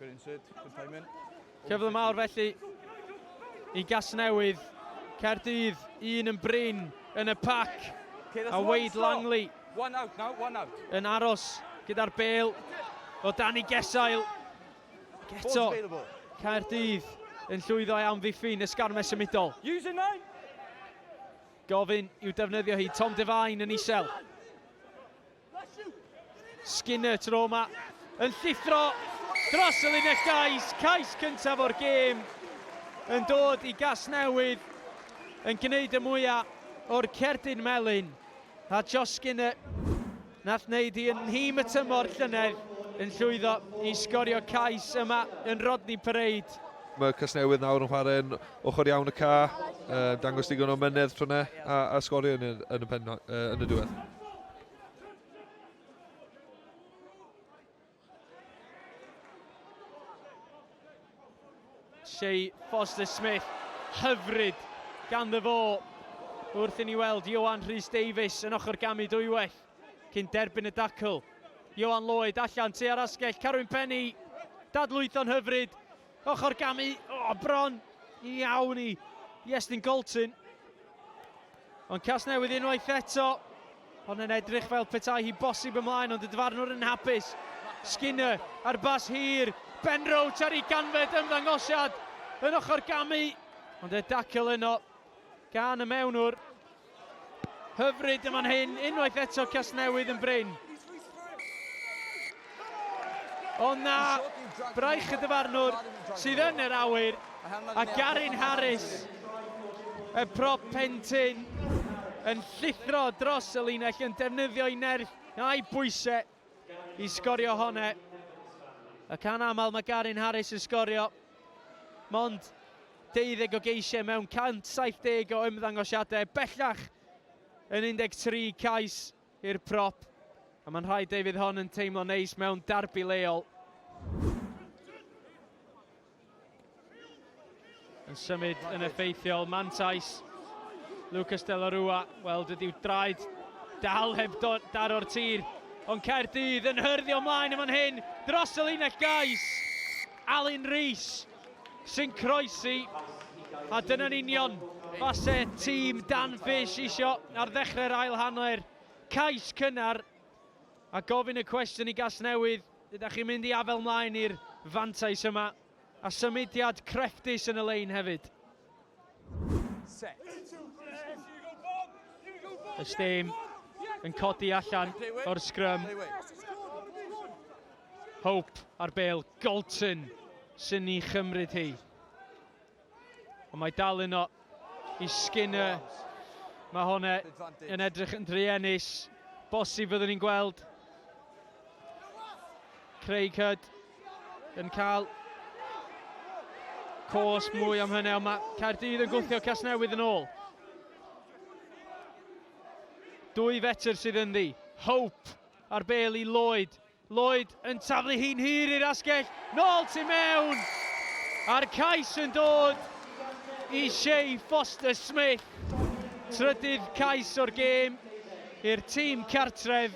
Good insert, good timing. Cyfle mawr felly i Gasnewydd. Caerdydd, un yn brin yn y pac. A Wade Langley. One out now, one out. Yn aros gyda'r bêl o Danny Gesail. Geto, Caerdydd yn llwyddo iawn ddiffyn ysgarmes symudol. Using nine. Gofyn i'w defnyddio hi, Tom Devine yn isel. Skinner tro yma yn llithro dros y linell gais. Cais cyntaf o'r gêm yn dod i Gasnewydd yn gwneud y mwyaf o'r cerdyn melyn. A Josh Skinner nath wneud hi yn nhîm y tymor llynedd yn llwyddo i sgorio cais yma yn Rodney Parade. Mae Casnewydd nawr yn chwarae'n ochr iawn y ca, dangos digon o mynedd trwne a sgorio yn y diwedd. Shea Foster-Smith, hyfryd ganddo fo wrth i ni weld Ioan Rhys-Davies yn ochr gamu dwywaith cyn derbyn y dacl. Ioan Lloyd allan tu ar asgell, Carwyn Penny, dadlwytho'n hyfryd, ochr gamu, bron iawn i Iestyn Golton. Ond Casnewydd unwaith eto, ond yn edrych fel petai hi bosib ymlaen, ond y dyfarnwr yn hapus. Skinner ar bas hir, Benroach ar ei ganfed ymddangosiad yn ochr gamu, ond y dacl yno gan y mewnwr. Hyfryd yma'n hyn, unwaith eto Casnewydd yn bryn. Ond na, braich y dyfarnwr sydd yn yr awyr, a Garin Harris, y prop plentyn, yn llithro dros y linell, yn defnyddio i nerth a'i bwysau i sgorio honne. Ac anamal mae Garin Harris yn sgorio, mond 12 o geisiau mewn 170 o ymddangosiadau, bellach yn 13 cais i'r prop. A mae'n rhaid David hon yn teimlo neis mewn darbu leol. Yn symud yn effeithiol, mantais Lucas De La Rua, weld ydyw draed dal heb dar o'r tir, ond Caerdydd yn hyrddio ymlaen yma'n hyn, dros y linell gais, Alun Rhys sy'n croesi, a dyna'n union falle tîm Dan Fish isio ar ddechrau'r ail hanner. Cais cynnar, a gofyn y cwestiwn i Gasnewydd, ydych chi'n mynd i afel mlaen i'r fantais yma, a symudiad crefftus yn y lein hefyd. Y stêm yn codi allan o'r sgrym. Hope ar bêl, Golton sy'n ni chymryd hi. Ond mae dal yno i Skinner. Mae hwnna yn edrych yn driennus. Bosib fyddwn ni'n gweld Craig Hood yn cael cos mwy am hynny, ond mae Caerdydd yn gwthio Casnewydd yn ôl. Dwy fetr sydd yn ddi. Hope ar bêl i Lloyd. Lloyd yn taflu hi'n hir i'r asgell. Nôl tu mewn. A'r cais yn dod i Shea Foster-Smith. Trydydd cais o'r gêm i'r tîm cartref.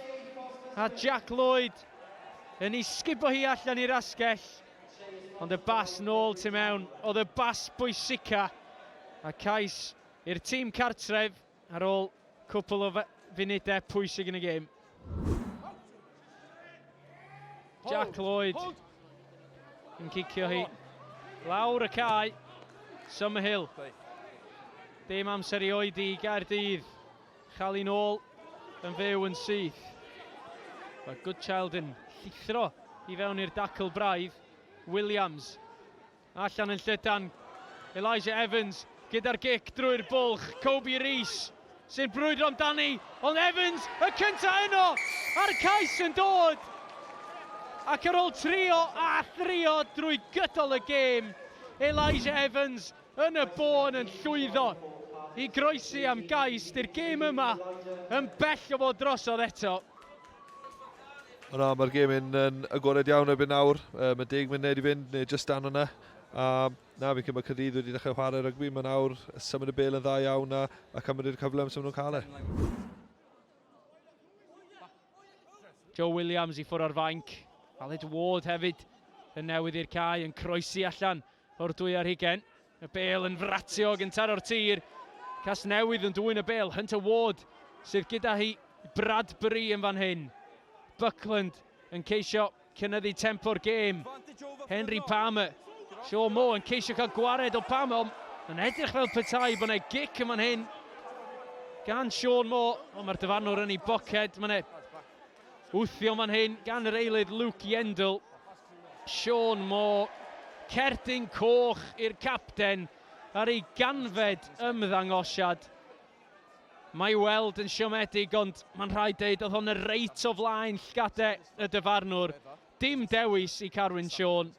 A Jack Lloyd yn ei sgibo hi allan i'r asgell. Ond y bas nôl tu mewn. Oedd y bas bwysica. A cais i'r tîm cartref ar ôl cwpl o funudau pwysig yn y gêm. Jack Lloyd yn cicio hi lawr y cae. Summerhill. Dim amser i oedi i Gaerdydd. Chal i nôl yn fyw yn syth. Mae Goodchild yn llithro i fewn i'r dacl braidd. Williams allan yn llydan. Elijah Evans gyda'r gic drwy'r bwlch. Kobe Rees sy'n brwydro amdani, ond Evans y cynta yno, a'r cais yn dod. Ac ar ôl trio a thrio drwy gydol y gêm, Elijah Evans yn y bôn yn llwyddo i groesi am gais. Di'r gêm yma yn bell o fod drosodd eto. Mae'r gêm yn agored iawn erbyn nawr. Mae 10 munud i fynd, neu just dan hwnna. Na, fi'n cymryd Caerdydd wedi dechrau chwarae rygbi, mae nawr symud y bêl yn dda iawn a cymryd y cyfle am symud nhw'n cael e. Joe Williams i ffwrdd o'r fainc. Aled Ward hefyd yn newydd i'r cae, yn croesi allan o'r dwy ar hugen. Y bêl yn fratio gyntaf o'r tir. Casnewydd yn dwy'n y bêl. Hunter Ward sydd gyda hi Bradbury yn fan hyn. Buckland yn ceisio cynyddu tempo'r gêm. Henry Palmer. Sean Moore yn ceisio cael gwared o Palmer. Yn edrych fel petai bod yna gic yn fan hyn gan Sean Moore. Mae'r dyfarnwr yn ei boced. Mae'n wthio fan hyn gan yr eilydd Luke Yendall. Sean Moore. Cerdyn coch i'r capten ar ei ganfed ymddangosiad. Mae i weld yn siomedig, ond mae'n rhaid deud oedd hwn y reit o flaen llgadau y dyfarnwr. Dim dewis i Carwyn Sean.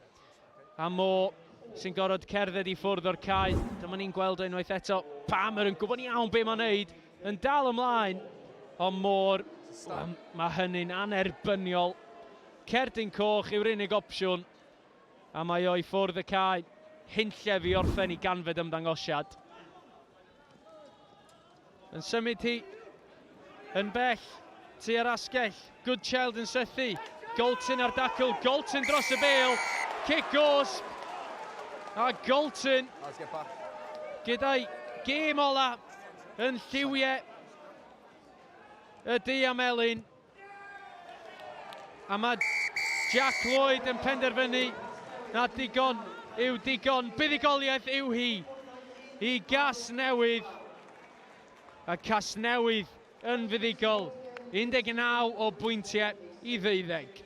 A Moore sy'n gorfod cerdded i ffwrdd o'r cae. Dyma ni'n gweld unwaith eto. Palmer yn gwybod iawn be mae'n neud. Yn dal ymlaen. Ond Moore, mae hynny'n anerbyniol. Cerdyn coch yw'r unig opsiwn. A mae o i ffwrdd y cae. Hunllef i orffen i ganfed ymddangosiad. Yn symud hi yn bell tu ar asgell. Goodchild yn sythu. Galton ar dacl. Galton dros y bêl. Kick goes. A Galton gyda'i gêm ola yn lliwiau y di am Elin. A mae Jack Lloyd yn penderfynu na digon yw digon. Buddigoliaeth yw hi i Gasnewydd. A Casnewydd yn fuddigol. 19 o bwyntiau i 12.